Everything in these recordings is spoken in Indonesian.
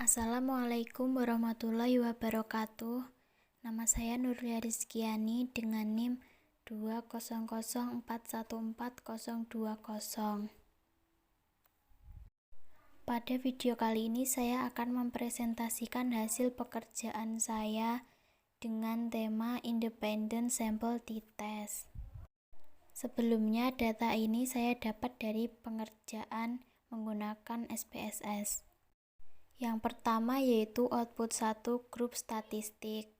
Assalamualaikum warahmatullahi wabarakatuh. Nama saya Nurlia Rizkiani dengan NIM 200414020. Pada video kali ini saya akan mempresentasikan hasil pekerjaan saya dengan tema Independent Sample T-Test. Sebelumnya data ini saya dapat dari pengerjaan menggunakan SPSS. Yang pertama yaitu output 1 grup statistik.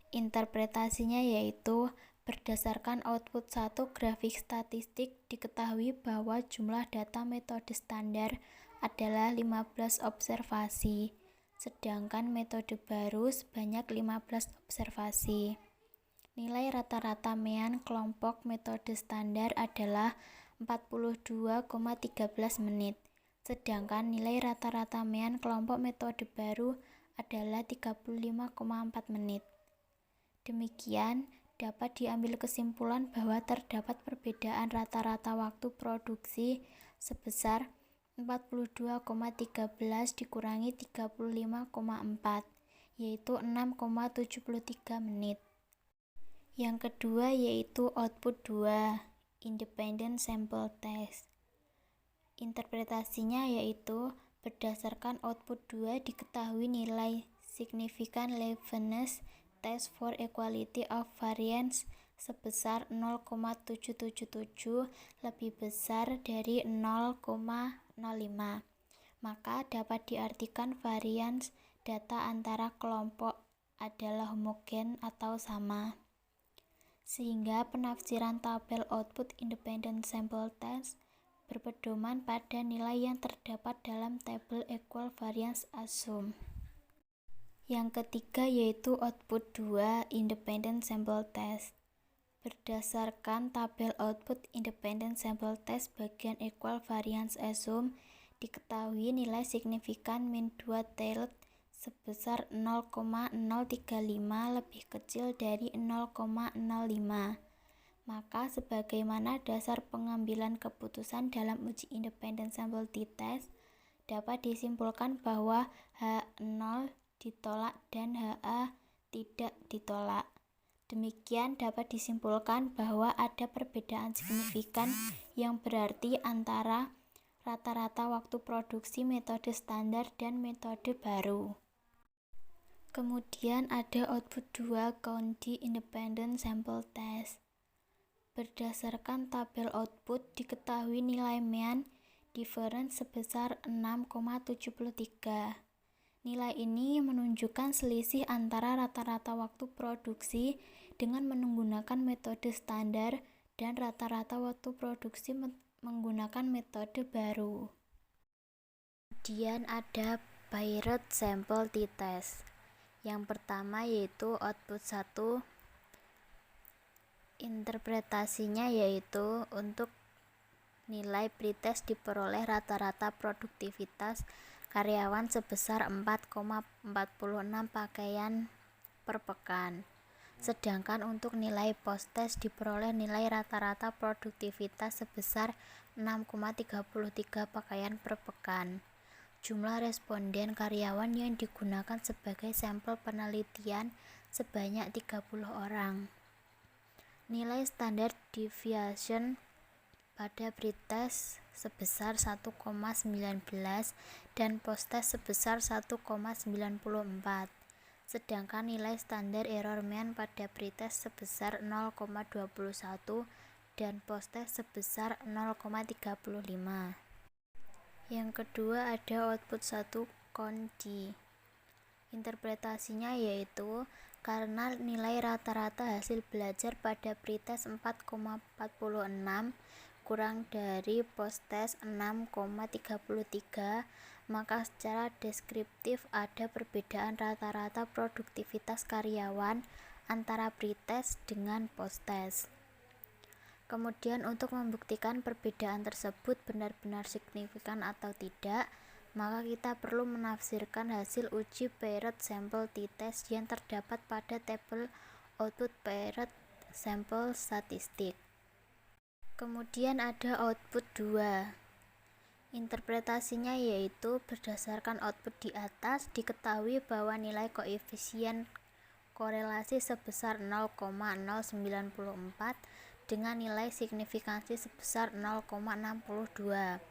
Interpretasinya yaitu berdasarkan output 1 grafik statistik diketahui bahwa jumlah data metode standar adalah 15 observasi, sedangkan metode baru sebanyak 15 observasi. Nilai rata-rata mean kelompok metode standar adalah 42,13 menit. Sedangkan nilai rata-rata mean kelompok metode baru adalah 35,4 menit. Demikian, dapat diambil kesimpulan bahwa terdapat perbedaan rata-rata waktu produksi sebesar 42,13 dikurangi 35,4, yaitu 6,73 menit. Yang kedua yaitu output 2, Independent Sample Test. Interpretasinya yaitu berdasarkan output 2 diketahui nilai signifikan levenes test for equality of variance sebesar 0,777 lebih besar dari 0,05. Maka dapat diartikan variance data antara kelompok adalah homogen atau sama. Sehingga penafsiran tabel output independent sample test berpedoman pada nilai yang terdapat dalam tabel equal variance assume. Yang ketiga yaitu output 2 independent sample test. Berdasarkan tabel output independent sample test bagian equal variance assume diketahui nilai signifikan mean 2 tailed sebesar 0,035 lebih kecil dari 0,05. Maka sebagaimana dasar pengambilan keputusan dalam uji independent sample t-test, dapat disimpulkan bahwa H0 ditolak dan HA tidak ditolak. Demikian dapat disimpulkan bahwa ada perbedaan signifikan yang berarti antara rata-rata waktu produksi metode standar dan metode baru. Kemudian ada output 2 County Independent Sample Test. Berdasarkan tabel output diketahui nilai mean difference sebesar 6,73. Nilai ini menunjukkan selisih antara rata-rata waktu produksi dengan menggunakan metode standar dan rata-rata waktu produksi menggunakan metode baru. Kemudian ada Bayret Sample T-Test. Yang pertama yaitu output 1. Interpretasinya yaitu untuk nilai pretest diperoleh rata-rata produktivitas karyawan sebesar 4,46 pakaian per pekan. Sedangkan untuk nilai post-test diperoleh nilai rata-rata produktivitas sebesar 6,33 pakaian per pekan. Jumlah responden karyawan yang digunakan sebagai sampel penelitian sebanyak 30 orang. Nilai standar deviation pada pretest sebesar 1,19 dan posttest sebesar 1,94. Sedangkan nilai standar error mean pada pretest sebesar 0,21 dan posttest sebesar 0,35. Yang kedua ada output 1 Count-D. Interpretasinya yaitu karena nilai rata-rata hasil belajar pada pretest 4,46 kurang dari posttest 6,33, maka secara deskriptif ada perbedaan rata-rata produktivitas karyawan antara pretest dengan posttest. Kemudian untuk membuktikan perbedaan tersebut benar-benar signifikan atau tidak, maka kita perlu menafsirkan hasil uji Bayret Sample T-Test yang terdapat pada tabel output Bayret Sample Statistik. Kemudian ada output 2 Interpretasinya yaitu berdasarkan output di atas diketahui bahwa nilai koefisien korelasi sebesar 0,094 dengan nilai signifikansi sebesar 0,62.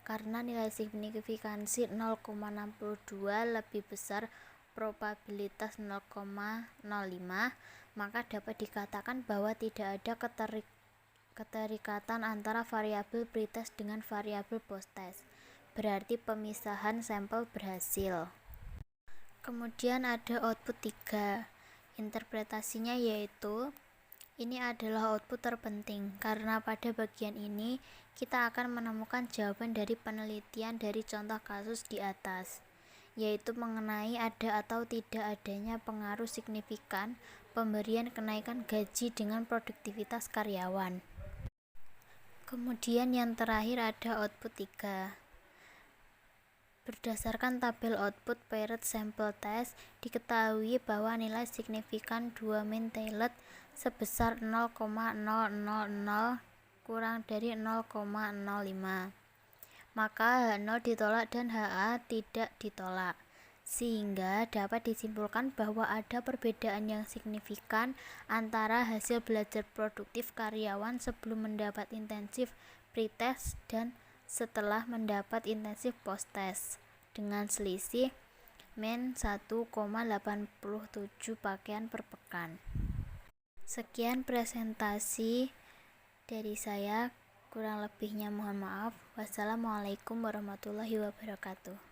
Karena nilai signifikansi 0,62 lebih besar probabilitas 0,05, maka dapat dikatakan bahwa tidak ada keterikatan antara variabel pretest dengan variabel posttest. Berarti pemisahan sampel berhasil. Kemudian ada output 3. Interpretasinya yaitu ini adalah output terpenting karena pada bagian ini kita akan menemukan jawaban dari penelitian dari contoh kasus di atas, yaitu mengenai ada atau tidak adanya pengaruh signifikan pemberian kenaikan gaji dengan produktivitas karyawan. Kemudian yang terakhir ada output 3. Berdasarkan tabel output paired sample test, diketahui bahwa nilai signifikan 2 mean tailed sebesar 0,000 kurang dari 0,05. Maka H0 ditolak dan HA tidak ditolak, sehingga dapat disimpulkan bahwa ada perbedaan yang signifikan antara hasil belajar produktif karyawan sebelum mendapat intensif pretest dan setelah mendapat intensif post-test dengan selisih min 1,87 pakaian per pekan. Sekian presentasi dari saya, kurang lebihnya mohon maaf. Wassalamualaikum warahmatullahi wabarakatuh.